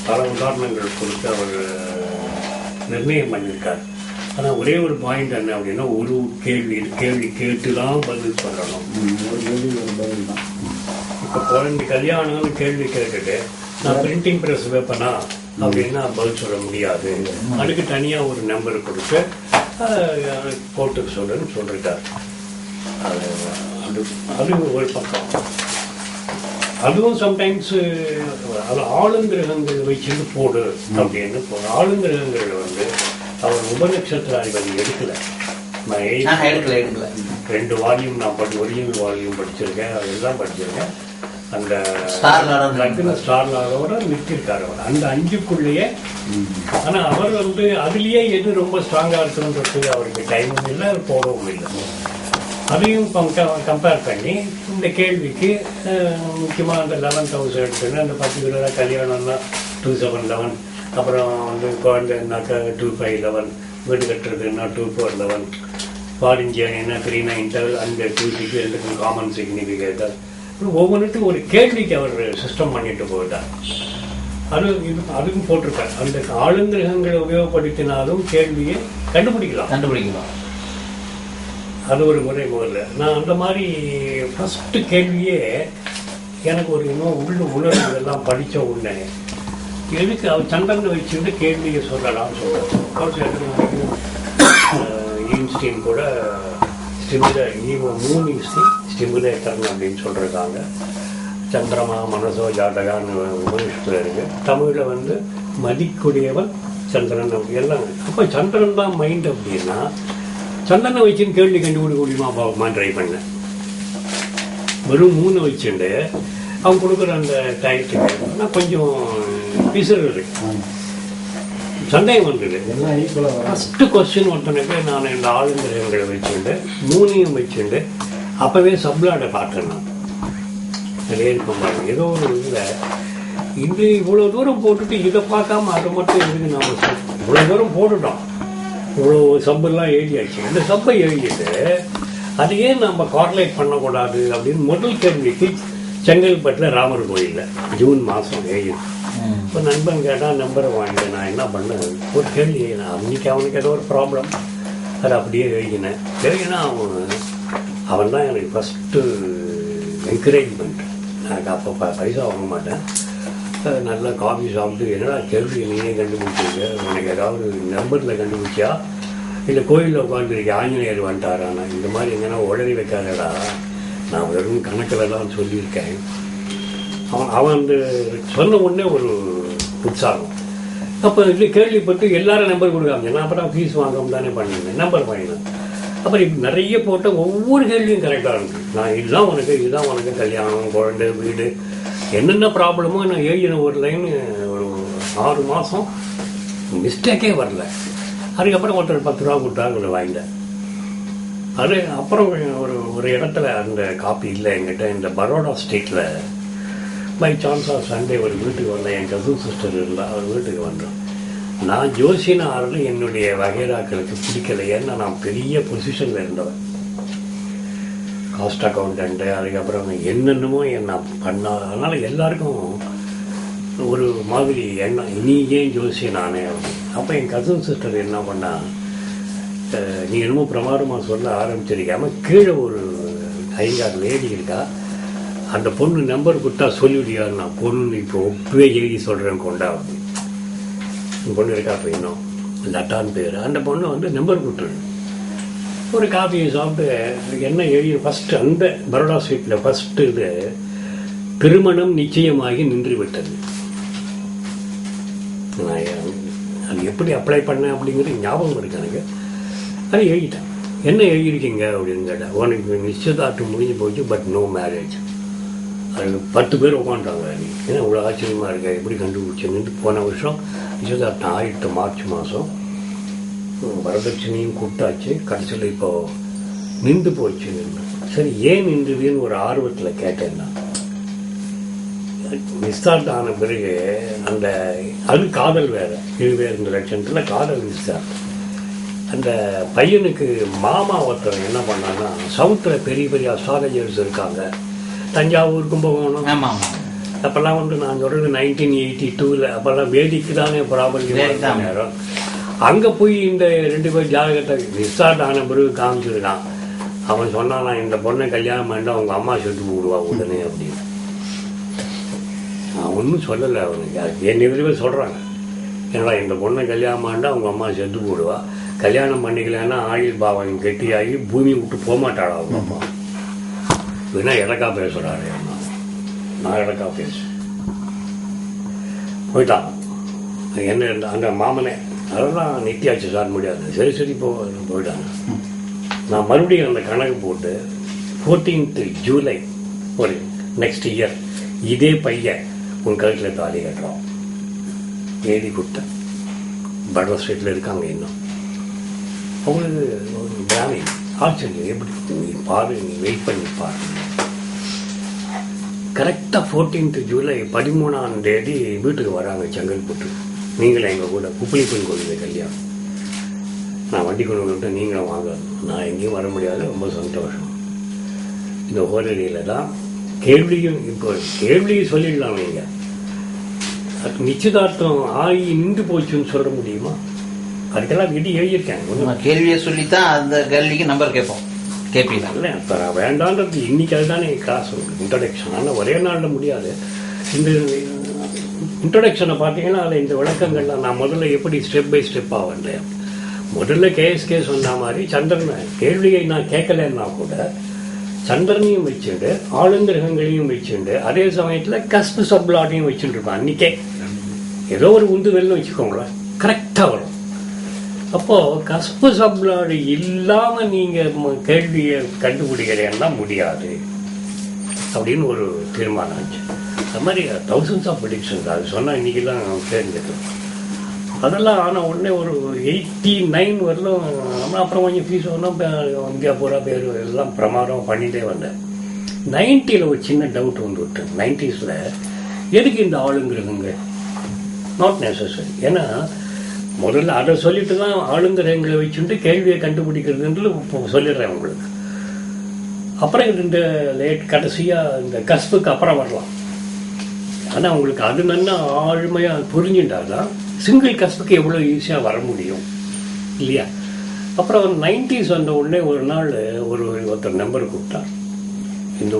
பல உதாரணங்கள் கொடுத்து அவர் நிர்ணயம் பண்ணியிருக்கார். ஆனால் ஒரே ஒரு பாயிண்ட் என்ன அப்படின்னா, ஒரு கேள்வி கேட்டு தான் பதில் சொல்லணும். ஒரு கேள்வி ஒரு பதில் தான். இப்போ குழந்தை கல்யாணம்னு கேள்வி கேட்டுட்டு நான் பிரிண்டிங் ப்ரெஸ் வைப்பேனா அப்படின்னா பதில் சொல்ல முடியாது. அதுக்கு தனியாக ஒரு நம்பர் கொடுத்து போட்டு சொல்லுன்னு சொல்லிட்டார். அது ஒரு பக்கம். அதுவும் சம்டைம்ஸ் அது ஆளுங்கிரகங்கள் வச்சுட்டு போடு அப்படின்னு ஆளுங்கிரகங்கள் அவர் உபநட்சத்திர அதிபதி எடுக்கல. நான் எடுக்கல 2 வால்யூம் நான் ஒரிஜினல் வால்யூம் படிச்சிருக்கேன், அதெல்லாம் படிச்சிருக்கேன். அந்த ஸ்டார் லாரோட நிற்கிருக்காரு அவர் அந்த 5க்குள்ளேயே. ஆனா அவர் அதுலயே எது ரொம்ப ஸ்ட்ராங்கா இருக்குன்றது அவருக்கு டைமும் இல்லை, போடவும் இல்லை. அதையும் கம்பேர் பண்ணி இந்த கேள்விக்கு முக்கியமாக அந்த 11th ஹவுஸ் எடுத்துன்னு அந்த பர்டிகுலராக கல்யாணம்னா 2711, அப்புறம் குழந்தைன்னாக்கா 2511, வீடு கட்டுறதுன்னா 2411, ஃபாரின் ஜேர்னின்னா 392, அந்த 2 ரெண்டுக்கும் காமன் சிக்னிஃபிகேட்டர். ஒவ்வொன்றுக்கும் ஒரு கேள்விக்கு அவர் சிஸ்டம் பண்ணிட்டு போயிட்டார். அதுவும் போட்டிருக்கார். அந்த ஆளுங்கிரகங்களை உபயோகப்படுத்தினாலும் கேள்வியை கண்டுபிடிக்கலாம். அது ஒரு முறை முதல்ல. நான் அந்த மாதிரி ஃபஸ்ட்டு கேள்வியே எனக்கு ஒரு இன்னும் உணர்வு எல்லாம் படித்த உடனே எதுக்கு அவர் சந்திரனை வச்சுட்டு கேள்வியை சொல்லலாம்னு சொல்கிறார். ஈன்ஸ்டீன் கூட மூணு ஸ்டிமுலேட்டர்னு அப்படின்னு சொல்லியிருக்காங்க. சந்திரமா மனசோ ஜாதகான்னு உபனிஷத்தில் இருக்கு. தமிழில் மதிக்குடையவன் சந்திரன் எல்லாம். அப்போ சந்திரன் தான் மைண்ட் அப்படின்னா சந்திரனை வச்சுன்னு கேள்வி கண்டுபிடிக்க முடியுமா பார்ப்போமா ட்ரை பண்ணேன். வெறும் 3 வச்சுட்டு அவங்க கொடுக்குற அந்த டயத்துக்கு கொஞ்சம் பிசுறு இருக்கு, சந்தேகம் வந்தது. ஃபஸ்ட்டு கொஸ்டின் ஒருத்தனுக்கு நான் இந்த ஆளுங்கிரகங்களை வச்சுட்டு 3ஐயும் வச்சுட்டு அப்போவே சப்ளாடை பார்த்தேன். நான் நிறைய இருக்கும் பாருங்க. ஏதோ ஒரு இதில் இவ்வளோ தூரம் போட்டுட்டு இதை பார்க்காம அதை மட்டும் இருக்கு. நாம் இவ்வளோ தூரம் போட்டுட்டோம், இவ்வளோ சப்பெல்லாம் எழுதியாச்சு. இந்த சப்பை எழுதிட்டு அதையே நம்ம கார்லேட் பண்ணக்கூடாது அப்படின்னு முதல் கேள்விக்கு செங்கல்பட்டில் ராமர் கோயிலில் ஜூன் மாதம் எழுதி. இப்போ நண்பன் கேட்டால் நம்பரை வாங்கிட்டு நான் என்ன பண்ணேன், ஒரு கேள்வி எழுதினேன். அன்றைக்கி அவனுக்கு ஏதோ ஒரு ப்ராப்ளம், அதை அப்படியே எழுதினேன். அவன் தான் எனக்கு ஃபஸ்ட்டு என்கரேஜ்மெண்ட். எனக்கு அப்போ பைசா வாங்க மாட்டேன். நல்லா காஃபி சாப்பிட்டு என்னடா கேள்வி நீயே கண்டுபிடிச்சிருக்க, உனக்கு ஏதாவது நம்பரில் கண்டுபிடிச்சா இல்லை கோயிலில் உட்காந்துருக்க ஆஞ்சநேயர் வந்துட்டாரானா, இந்த மாதிரி எங்கன்னா உடனே வைக்காதடா, நான் வெறும் கணக்கில் தான் சொல்லியிருக்கேன். அவன் சொன்ன உடனே ஒரு உற்சாகம். அப்போ இது கேள்விப்பட்டு எல்லாரும் நம்பர் கொடுக்காம நான் அப்புறம் ஃபீஸ் வாங்காம தானே பண்ணியிருந்தேன், நம்பர் வாங்கினேன். அப்புறம் இப்போ நிறைய போட்ட ஒவ்வொரு கேள்வியும் கரெக்டாக இருக்கு. நான் இதுதான் உனக்கு கல்யாணம், குழந்தை, வீடு, என்னென்ன ப்ராப்ளமோ நான் எழுதின ஒரு லைன் ஒரு 6 மாதம் மிஸ்டேக்கே வரல. அதுக்கப்புறம் ஒருத்தர் 10 ரூபா கொடுத்தாங்க, வாங்கிட்டேன். அது அப்புறம் ஒரு இடத்துல அந்த காப்பி இல்லை என்கிட்ட. இந்த பரோடா ஸ்டேட்டில் பை சான்ஸ் ஆஃப் சண்டே ஒரு வீட்டுக்கு வந்தேன். என் கசின் சிஸ்டர் இருந்தால் அவர் வீட்டுக்கு வந்தேன். நான் ஜோசியன ஆறு என்னுடைய வகைராக்களுக்கு பிடிக்கல. ஏன்னா நான் பெரிய பொசிஷனில் இருந்தவன், காஸ்ட் அக்கௌண்டன்ட்டு, அதுக்கப்புறம் என்னென்னமோ என்ன பண்ணா. அதனால் எல்லாருக்கும் ஒரு மாதிரி என்ன நீ ஏன் ஜோசியன் நானே அப்படின்னு. அப்போ என் கசின் சிஸ்டர் என்ன பண்ணா, நீ என்னமோ பிரமாதமாக சொல்ல ஆரம்பிச்சிருக்காம கீழே ஒரு 5-6 லேடி இருக்கா, அந்த பொண்ணு நம்பர் கொடுத்தா சொல்லிவிடியா, நான் பொண்ணு இப்போ ஒப்புவே எழுதி சொல்கிறேன் கொண்டா அப்படின்னு. அந்த பொண்ணு இருக்கா, அப்போ இன்னும் லட்டான்னு பேர். அந்த பொண்ணு நம்பர் கொடுத்துரு. ஒரு காஃபியை சாப்பிட்டு என்ன எழுதி ஃபஸ்ட்டு அந்த பரோடா ஸ்வீட்டில் ஃபஸ்ட்டு இது திருமணம் நிச்சயமாகி நின்று விட்டது. அது எப்படி அப்ளை பண்ணேன் அப்படிங்கிறது ஞாபகம் இருக்கு எனக்கு. அது எழுதிட்டேன். என்ன எழுதியிருக்கீங்க அப்படின்னு கேட்டேன். உனக்கு நிச்சயதார்த்தம் முடிஞ்சு போச்சு, பட் நோ மேரேஜ். அது 10 பேர் உட்காந்துட்டாங்க. ஏன்னா இவ்வளோ ஆச்சரியமாக இருக்கா, எப்படி கண்டுபிடிச்சுன்னு. போன வருஷம் நிச்சயதார்த்தம் ஆயிட்டு மார்ச் மாதம். வரதட்சணையும் கூட்டாச்சு. கடைசியில் இப்போ நின்று போச்சு. சரி ஏன் நின்றுதுன்னு ஒரு ஆர்வத்தில் கேட்டேன். நான் நிஸ்தார்த்தம் ஆன பிறகு அந்த அது காதல் வேறு, இது வேறு. இந்த லட்சணத்தில் காதல் நிஸ்தார்த்தம். அந்த பையனுக்கு மாமா ஒருத்தர் என்ன பண்ணான்னா, சவுத்தில் பெரிய பெரிய அஸ்ட்ராலஜர்ஸ் இருக்காங்க, தஞ்சாவூர், கும்பகோணம், அப்போல்லாம் வந்து நான் சொல்கிறது 1982 அப்போல்லாம் வேதிக்கு தானே ப்ராபல்யம் நேரம். அங்கே போய் இந்த 2 பேர் ஜாதகத்தை நிஸ்டார்ட் ஆன பிறகு காமிச்சிருக்கான். அவன் சொன்னான், நான் இந்த பொண்ணை கல்யாணம் பண்ணிட்டு அவங்க அம்மா செத்து போடுவா உடனே அப்படின்னு. நான் ஒன்றும் சொல்லலை அவனுக்கு. என் எதிர்ப்பு சொல்கிறாங்க, ஏன்னா இந்த பொண்ணை கல்யாணம் பண்ணிட்டு அவங்க அம்மா செத்து போடுவா, கல்யாணம் பண்ணிக்கலன்னா ஆயுள் பாவம் கெட்டியாகி பூமி விட்டு போகமாட்டாளா அவங்க அம்மா. வேணா இடக்கா பேசுகிறாரு. நான் இடக்கா பேசுவேன். போயிட்டான். என்ன அந்த மாமனே அதெல்லாம் நித்தியாச்சு சார் முடியாது. சரி போயிட்டாங்க. நான் மறுபடியும் அந்த கணக்கு போட்டு 14th ஜூலை ஒரு நெக்ஸ்ட் இயர் இதே பையன் உன் கழுத்தில் தாலி கட்டுறோம் எழுதி கொடுத்தேன். பட்ரா ஸ்ட்ரீட்டில் இருக்காங்க இன்னும். அவங்களுக்கு ஒரு பிராமின் ஆச்சரியம், எப்படி நீ பாரு, நீ வெயிட் பண்ணி பாரு. கரெக்டாக 14th ஜூலை 13ஆம் தேதி வீட்டுக்கு வராங்க செங்கல்பட்டு. நீங்களும் எங்கள் கூட குப்பிலிப்பன் கோவில் கல்யாணம். நான் வண்டி கொண்டு வந்துட்டு நீங்களும் வாங்க. நான் எங்கேயும் வர முடியாது, ரொம்ப சந்தோஷம். இந்த ஹோலிடேயில் தான் கேள்வியும் இப்போ கேள்வியும் சொல்லிடலாம். நீங்கள் நிச்சயதார்த்தம் ஆகி நின்று போச்சுன்னு சொல்ல முடியுமா? அதுக்கெல்லாம் விதி எழுதியிருக்கேன். கேள்வியை சொல்லித்தான் அந்த கேள்விக்கு நம்பர் கேட்போம். கேட்பீங்க இல்லை இப்போ வேண்டான்றது இன்னைக்கு அதுதானே கிளாஸ் இன்ட்ரடக்ஷன். ஆனால் ஒரே நாளில் முடியாது. இந்த இன்ட்ரடக்ஷனை பார்த்தீங்கன்னா அதில் இந்த விளக்கங்கள்லாம் நான் முதல்ல எப்படி ஸ்டெப் பை ஸ்டெப்பாக வந்தேன். முதல்ல கேஎஸ்கே சொன்ன மாதிரி சந்திரன் கேள்வியை நான் கேட்கலன்னா கூட சந்திரனையும் வச்சுட்டு ஆளுங்கிரகங்களையும் வச்சுட்டு அதே சமயத்தில் கஸ்பு சப்ளாட்டையும் வச்சுட்டு இருப்பான். அன்றைக்கே ஏதோ ஒரு உந்துதல்னு வச்சுக்கோங்களேன், கரெக்டாக வரும். அப்போது கஸ்பு சப்ளாடு இல்லாமல் நீங்கள் கேள்வியை கண்டுபிடிக்கிறேன்னா முடியாது அப்படின்னு ஒரு தீர்மானம் ஆச்சு. அது மாதிரி தௌசண்ட்ஸ் ஆஃப் ப்ரெடிக்ஷன்ஸ் அது சொன்னால் இன்றைக்கெல்லாம் தெரிஞ்சுக்கலாம். அதெல்லாம் ஆனால் உடனே ஒரு 89 வரலும் அப்புறம் கொஞ்சம் ஃபீஸ் ஒன்றும் இந்தியா பூரா பேர் எல்லாம் பிரமாதம் பண்ணிகிட்டே வந்தேன். 90s ஒரு சின்ன டவுட் வந்து விட்டேன். 90s எதுக்கு இந்த ஆளுங்கிறதுங்க? Not necessary. ஏன்னா முதல்ல அதை சொல்லிட்டு தான் ஆளுங்கிறவங்களை வச்சுட்டு கேள்வியை கண்டுபிடிக்கிறதுன்றது இப்போ சொல்லிடுறேன் உங்களுக்கு. அப்புறம் இந்த கடைசியாக இந்த கஸ்புக்கு அப்புறம் வரலாம். ஆனால் உங்களுக்கு அது நல்லா ஆழ்மையாக புரிஞ்சுட்டாதான் சிங்கிள் கஸ்புக்கு எவ்வளோ ஈஸியாக வர முடியும் இல்லையா? அப்புறம் 90s வந்த உடனே ஒரு நாள் ஒருத்தர் நம்பர் கூப்பிட்டார்.